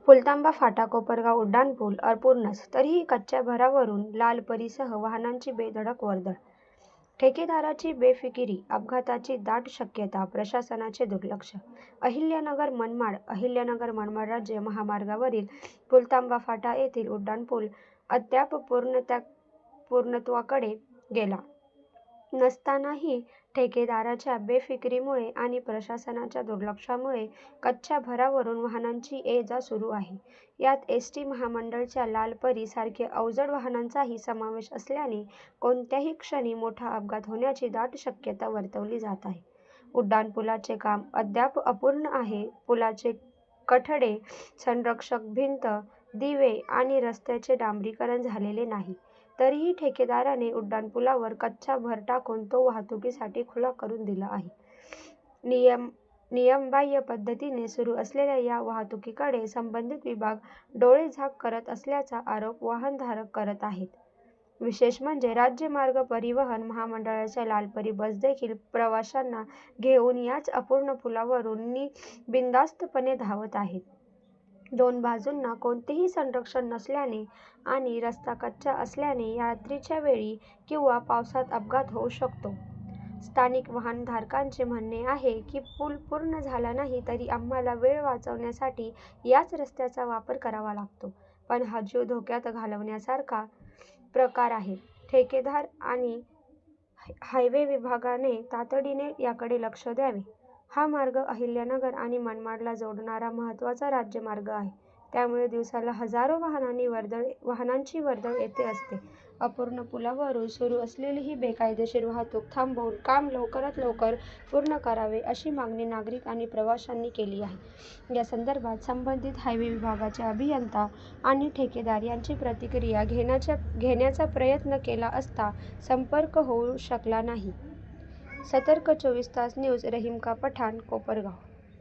पुलतांबा फाटा कोपरगाव उड्डाणपूल अपूर्णच, तरीही कच्च्या भरावरून लालपरीसह वाहनांची बेधडक वर्दळ. ठेकेदाराची बेफिकिरी, अपघाताची दाट शक्यता, प्रशासनाचे दुर्लक्ष. अहिल्यानगर-मनमाड राज्य महामार्गावरील पुलतांबा फाटा येथील उड्डाणपूल अद्याप पूर्णत्वाकडे गेला नसतानाही ठेकेदाराच्या बेफिकिरीमुळे आणि प्रशासनाच्या दुर्लक्षामुळे कच्च्या भरावरून वाहनांची ये-जा सुरू आहे. यात एसटी महामंडळच्या लालपरी सारख्या अवजड वाहनांचाही समावेश असल्याने कोणत्याही क्षणी मोठा अपघात होण्याची दाट शक्यता वर्तवली जात आहे. उड्डाणपुलाचे काम अद्याप अपूर्ण आहे. पुलाचे कठडे, संरक्षक भिंत, दिवे आणि रस्त्याचे डांबरीकरण झालेले नाही. तरीही ठेकेदाराने उड्डाणपुलावर कच्चा भर टाकून तो वाहतुकीसाठी खुला करून दिला आहे. नियमबाह्य पद्धतीने सुरू असलेल्या या वाहतुकीकडे संबंधित विभाग डोळेझाक करत असल्याचा आरोप वाहनधारक करत आहेत. विशेष म्हणजे राज्य मार्ग परिवहन महामंडळाच्या लालपरी बसदेखील प्रवाशांना घेऊन याच अपूर्ण पुलावरून बिनधास्तपणे धावत आहेत. दोन बाजूंना कोणतेही संरक्षण नसल्याने आणि रस्ता कच्चा असल्याने रात्रीच्या वेळी किंवा पावसात अपघात होऊ शकतो. स्थानिक वाहनधारकांचे म्हणणे आहे की पूल पूर्ण झाला नाही तरी आम्हाला वेळ वाचवण्यासाठी याच रस्त्याचा वापर करावा लागतो. पण हा जीव धोक्यात घालवण्यासारखा प्रकार आहे. ठेकेदार आणि हायवे विभागाने तातडीने याकडे लक्ष द्यावे. हा मार्ग अहिल्यानगर आणि मनमाडला जोडणारा महत्त्वाचा राज्यमार्ग आहे. त्यामुळे दिवसाला हजारो वाहनांची वर्दळ येथे असते. अपूर्ण पुलावरून सुरू असलेली ही बेकायदेशीर वाहतूक थांबवून काम लवकरात लवकर पूर्ण करावे अशी मागणी नागरिक आणि प्रवाशांनी केली आहे. या संदर्भात संबंधित हायवे विभागाचे अभियंता आणि ठेकेदार यांची प्रतिक्रिया घेण्याचा प्रयत्न केला असता संपर्क होऊ शकला नाही. सतर्क 24 तास न्यूज, रहीमका पठाण, कोपरगाव.